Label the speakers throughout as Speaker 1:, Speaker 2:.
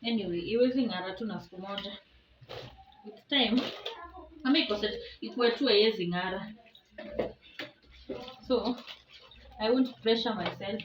Speaker 1: Anyway, iwezi ng'ara tu na siku moja. With time, ama ikuwe tu haiwezi ng'ara. So, I won't pressure myself.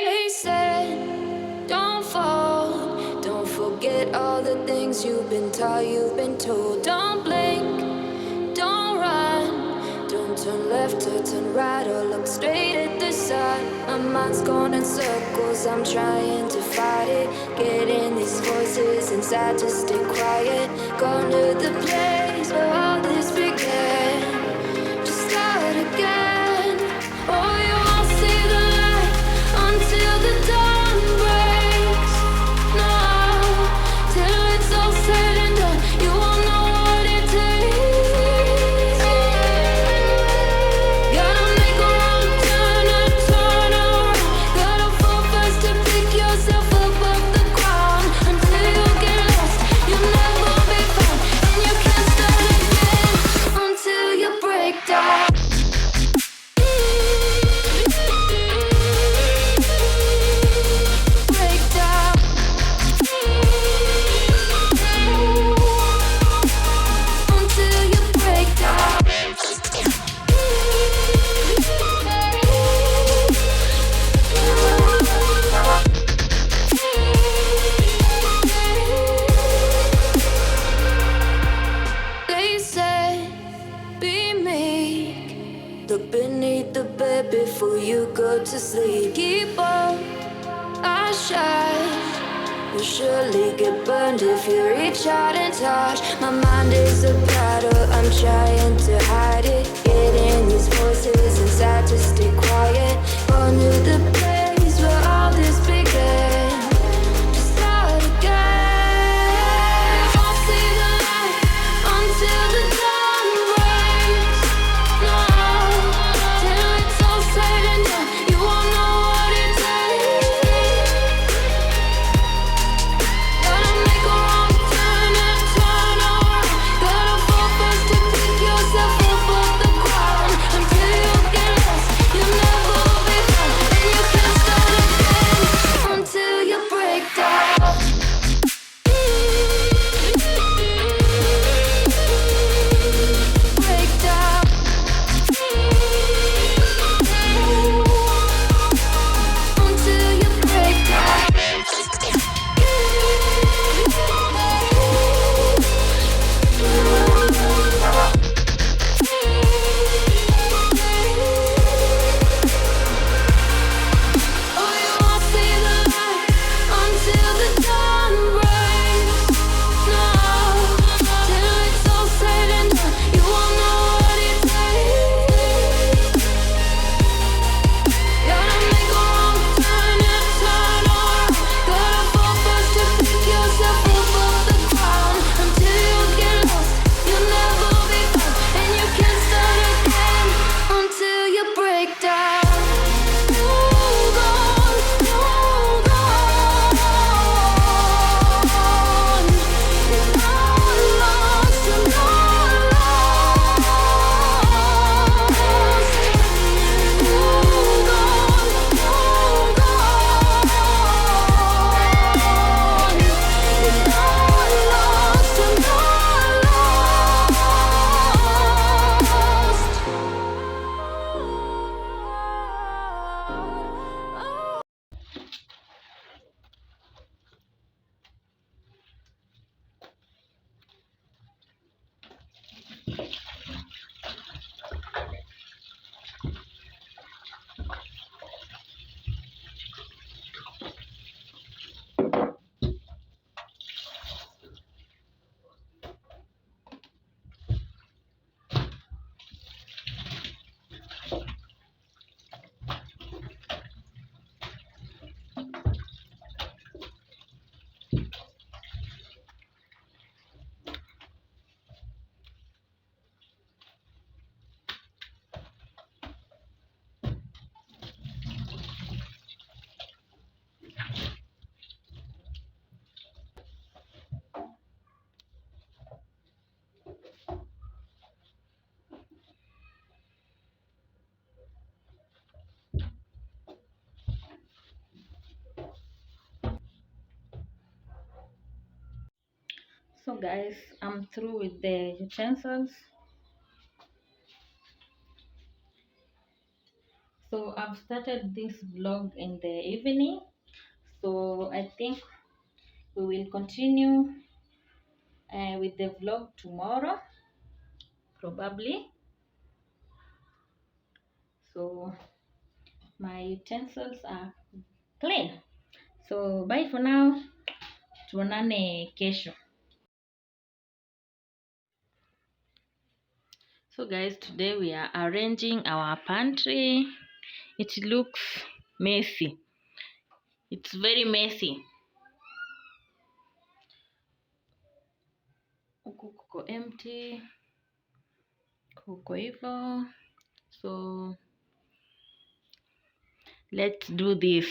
Speaker 2: They said, don't fall, don't forget all the things you've been taught, you've been told. Don't blink, don't run, don't turn left or turn right or look straight at the sun. My mind's going in circles, I'm trying to fight it. Getting these voices inside to stay quiet. Going to the place where all this began. Just start again. Oh, you won't see the light until the dawn breaks. No, till it's all said and done, you won't know what it takes. Gotta make a wrong turn and turn around. Gotta fall fast to pick yourself up off the ground. Until you get lost, you'll never be found. And you can't start again until you break down. Break down. Until you break down. They said, be meek. Look beneath the bed before you go to sleep. Keep on, I shine. You'll surely get burned if you reach out and touch. My mind is a battle, I'm trying to hide it. Getting these voices inside to stay quiet. On to the place where all this began. Just start again. Won't see the light until the dawn breaks. No, till it's all said and done, you won't know what it takes. Gotta make a wrong turn and turn around. Gotta fall fast to pick yourself up off the ground. Until you get lost, you'll never be found. And you
Speaker 1: So guys, I'm through with the utensils. So I've started this vlog in the evening, so I think we will continue with the vlog tomorrow probably. So my utensils are clean, so bye for now, tuonane kesho. So guys, today we are arranging our pantry. It looks messy. It's very messy. Huku kuko empty, kuko hivyo. So let's do this.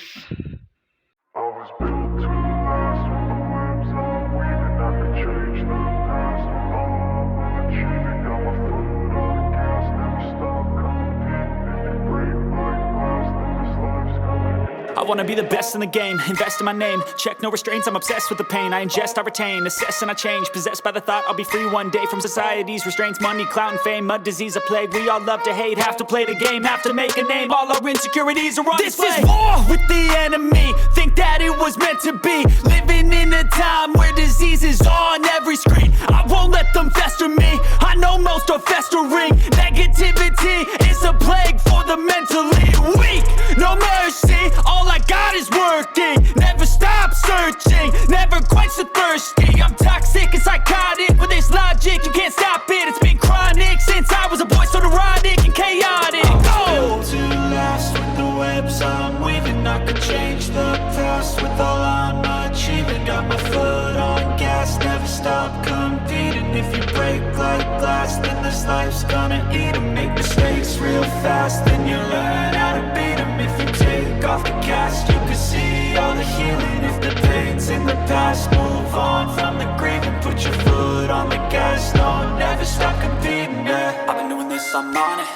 Speaker 3: I was built to last with the webs I'm weaving. I could change the past with all I'm achieving. Got my foot on gas, never stop competing. If you break like glass, then this life's gonna end.
Speaker 4: I wanna be the best in the game, invest in my name. Check no restraints, I'm obsessed with the pain. I ingest, I retain, assess and I change. Possessed by the thought I'll be free one day from society's restraints. Money, clout and fame, mud, disease, a plague. We all love to hate, have to play the game, have to make a name. All our insecurities are on display. This is war with the enemy, think that it was meant to be. Living in a time where disease is on every screen. I won't let them fester me, I know most are festering. Negativity is a plague for the mentally weak. No mercy, all I got is working. Never stop searching, never quench the thirsty. I'm toxic and psychotic, with this logic you can't stop it. It's been chronic since I was a boy, so neurotic and chaotic. Built to last with the webs I'm weaving. I could change the past with all I'm achieving. Got my foot on gas, never stop competing. If you break like glass, then this life's gonna eat 'em. Make mistakes real fast, then you learn how to beat 'em. If you take off the cast, you can see all the healing. If the pain's in the past, move on from the grave and put your foot on the gas. No, never stop competing, yeah. I've been doing this, I'm on it.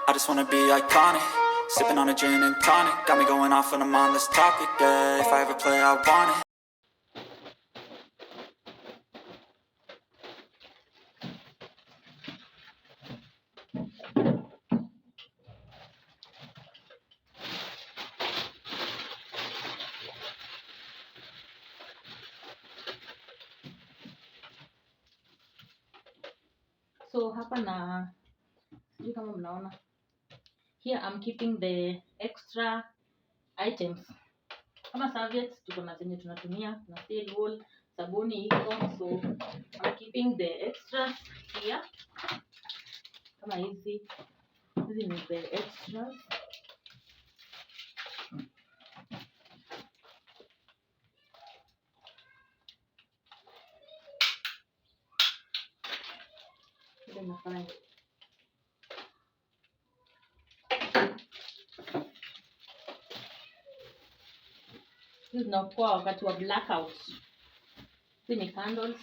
Speaker 4: I just wanna be iconic. Sipping on a gin and tonic, got me going off when I'm on this topic, yeah. If I ever play, I want it.
Speaker 1: So hapa na sijui kama mnaona, here I'm keeping the extra items. Kama serviettes tuko na zenye tunatumia, na steel wool, sabuni iko, so I'm keeping the extras here. Kama hizi ni the extras. Nafanya hizi zinakuwa wakati wa blackout. Hizi ni candles.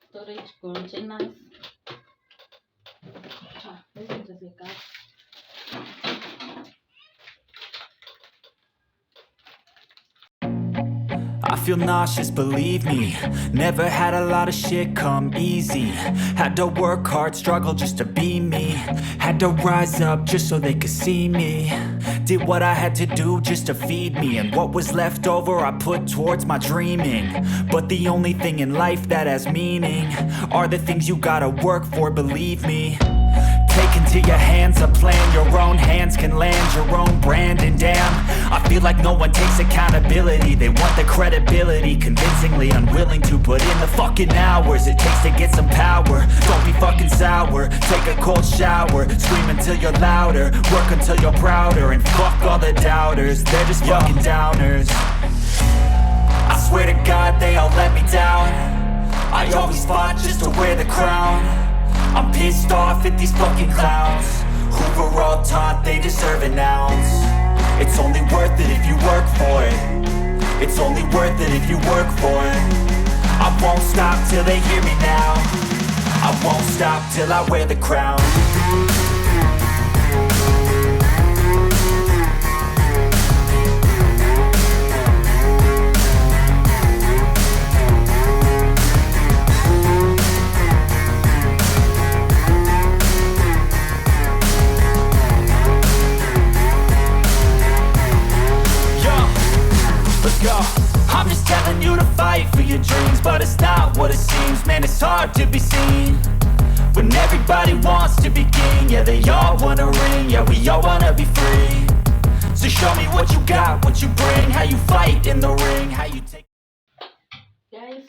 Speaker 1: Storage containers. Hizi nitaziweka.
Speaker 4: I feel nauseous, believe me. Never had a lot of shit come easy. Had to work hard, struggle just to be me. Had to rise up just so they could see me. Did what I had to do just to feed me. And what was left over I put towards my dreaming. But the only thing in life that has meaning are the things you gotta work for, believe me. Take into your hands a plan, your own hands can land your own brand. And damn, I feel like no one takes accountability. They want the credibility, convincingly unwilling to put in the fucking hours it takes to get some power. Don't be fucking sour, take a cold shower. Scream until you're louder, work until you're prouder. And fuck all the doubters, they're just fucking downers. I swear to God they all let me down. I always fought just to wear the crown. I'm pissed off at these fucking clowns who were all taught they deserve an ounce. It's only worth it if you work for it. It's only worth it if you work for it. I won't stop till they hear me now. I won't stop till I wear the crown. Yo, I'm just telling you to fight for your dreams, but it's not what it seems. Man, it's hard to be seen when everybody wants to be king. Yeah, they all wanna ring, yeah, we all wanna be free. So show me what you got, what you bring, how you fight in the ring, how you take.
Speaker 1: Guys,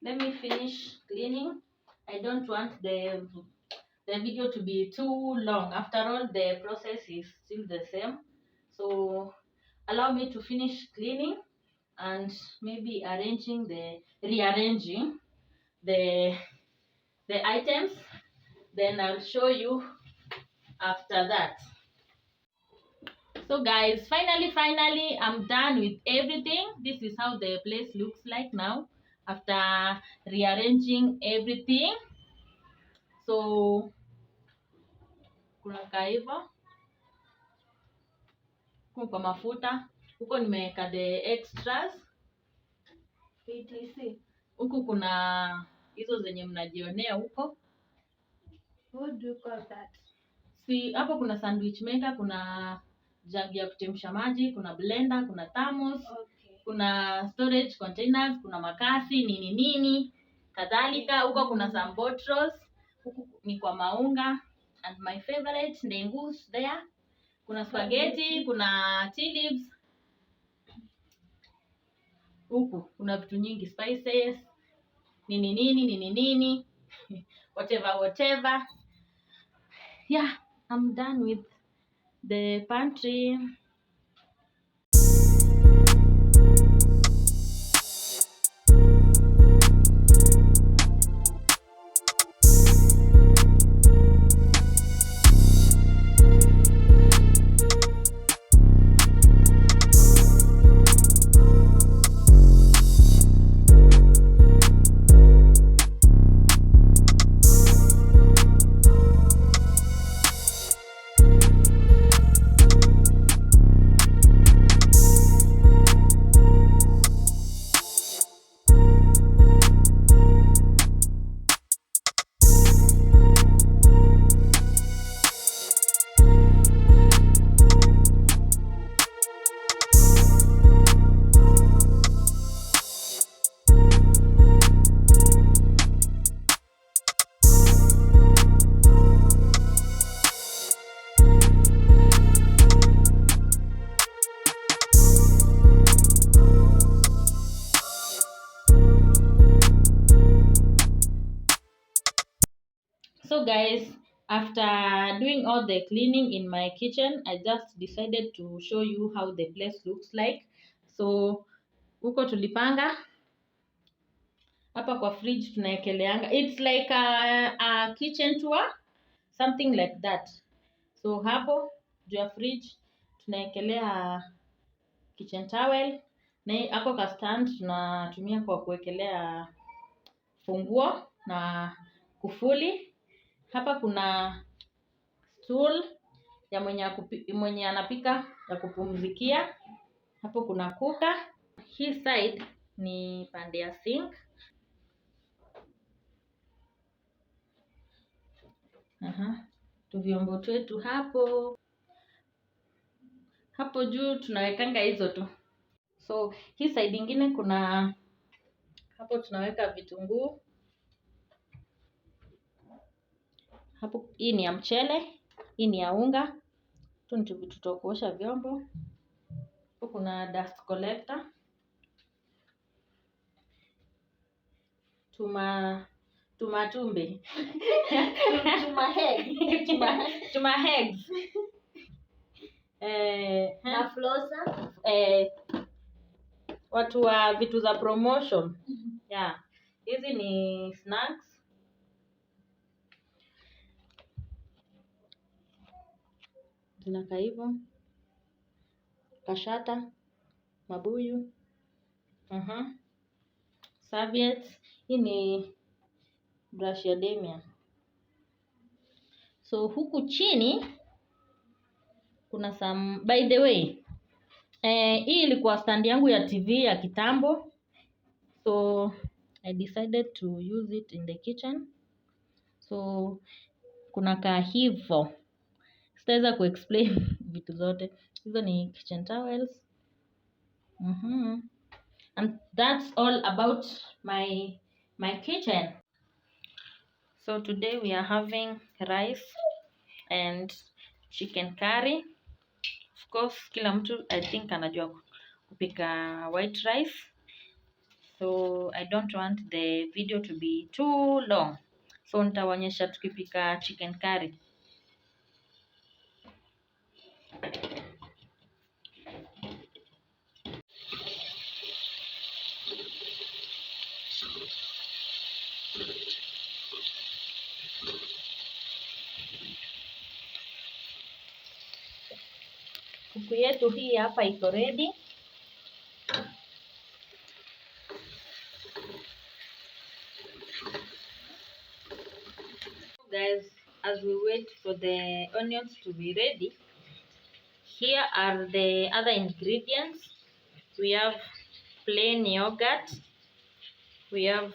Speaker 1: let me finish cleaning. I don't want the video to be too long. After all, the process is still the same. So allow me to finish cleaning and maybe rearranging the items. Then I'll show you after that. So guys, finally I'm done with everything. This is how the place looks like now after rearranging everything. So kuna kaiva huko kwa mafuta, huko nimeweka the extras etc. Huku kuna hizo zenye mnajionea huko. What do you call that? Si hapo kuna sandwich maker, kuna jagi ya kuchemsha maji, kuna blender, kuna thermos, okay. Kuna storage containers, kuna makasi nini kadhalika. Huko kuna some bottles, huku ni kwa maunga, and my favorite ndengus there. Kuna spaghetti, kuna tea leaves. Huku kuna vitu nyingi, spices nini whatever. Yeah, I'm done with the pantry. So guys, after doing all the cleaning in my kitchen, I just decided to show you how the place looks like. So huko tulipanga hapa kwa fridge tunaekeleanga, it's like a kitchen tour, something like that. So hapo juu ya fridge tunaekelea kitchen towel, na hapo ka stand tunatumia kwa kuwekelea funguo na kufuli. Hapa kuna stool ya mwenye anapika ya kupumzikia. Hapo kuna kuka. Hii side ni pande ya sink. Tuvyombo twetu hapo. Hapo juu tunawekanga hizo tu. So hii side ingine kuna hapo tunaweka vitunguu. Hapo hii ni ya mchele, hii ni ya unga. Tu ni vitu vya kuosha vyombo. Hapo kuna dust collector. Tumatumbe. Tumaheads. Na flosser. Watu wa vitu za promotion. Yeah. Hizi ni snacks. Zinaka hivyo. Kashata, mabuyu. Serviettes. Hii ni brush ya Damian. So huku chini kuna some, by the way, hii ilikuwa stand yangu ya TV ya kitambo. So I decided to use it in the kitchen. So kuna kaa hivyo. Sitaweza kuexplain vitu zote. Hizo ni kitchen towels. And that's all about my kitchen. So today we are having rice and chicken curry. Of course, kila mtu I think anajua kupika white rice. So I don't want the video to be too long. So nitawaonyesha tukipika chicken curry. Kuku yetu hii hapa iko ready. Guys, as we wait for the onions to be ready, here are the other ingredients. We have plain yogurt, we have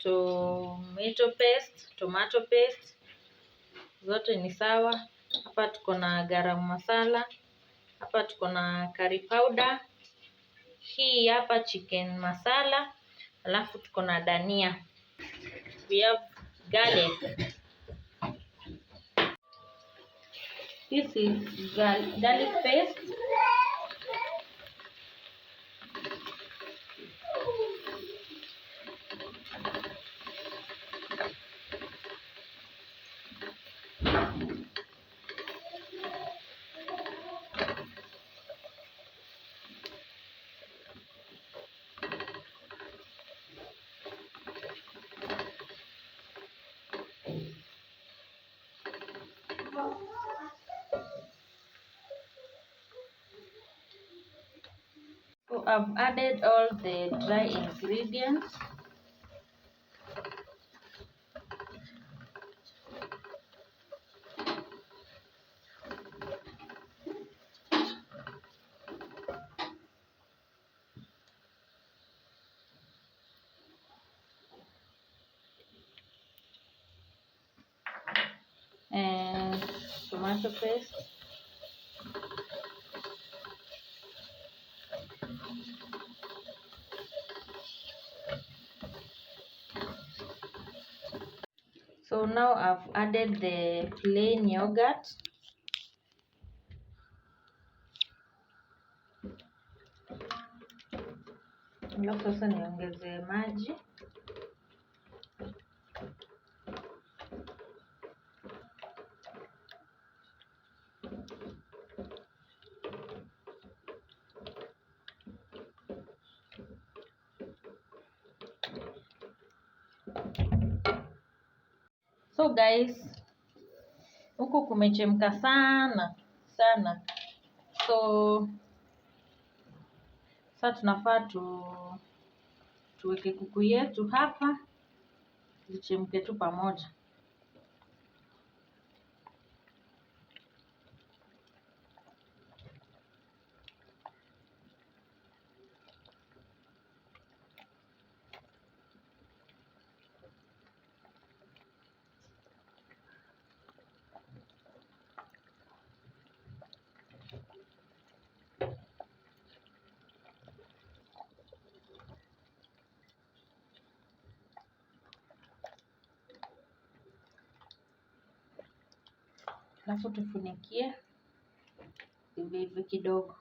Speaker 1: tomato paste, zote ni sawa. Hapa tuko na garam masala, hapa tuko na curry powder, hii hapa chicken masala, alafu tuko na dania. We have garlic. This is garlic paste. So I've added all the dry ingredients. And tomato paste. So now I've added the plain yogurt. Alafu sasa niongeze maji. So guys, huku kumechemka sana sana. So sasa tunafaa tuweke kuku yetu hapa zichemke tu pamoja. Alafu tufunikie ive kidogo.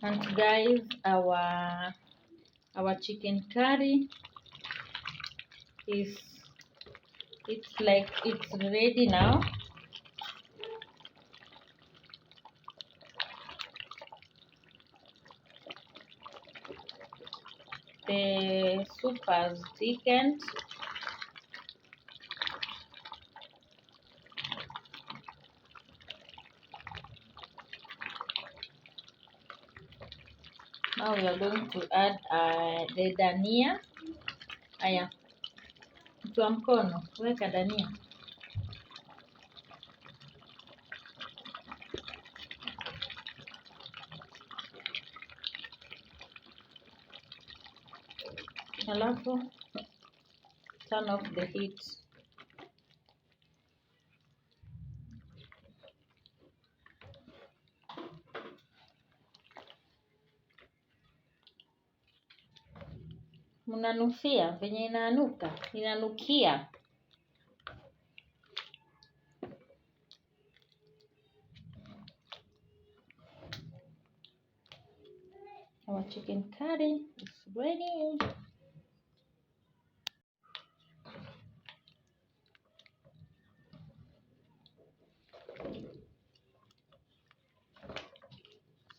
Speaker 1: And guys, our chicken curry it's ready now. The soup has thickened. Now we are going to add the dania. Aya. mtu wa mkono, weka dania. Alafu turn off the heat. Mnanusia venye inanukia. Our chicken curry is ready.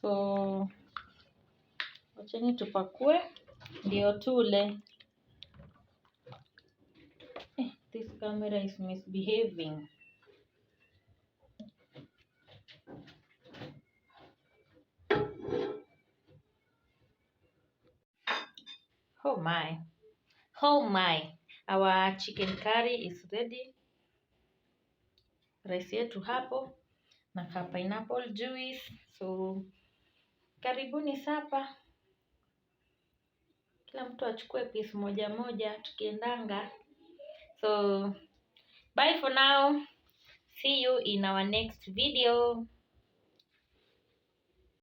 Speaker 1: So wacheni tupakue ndio tule. This camera is misbehaving. Oh my. Oh my. Our chicken curry is ready. Rice yetu hapo na ka pineapple juice. So karibuni sapa. Kila mtu achukue piece moja moja tukiendanga. So bye for now. See you in our next video.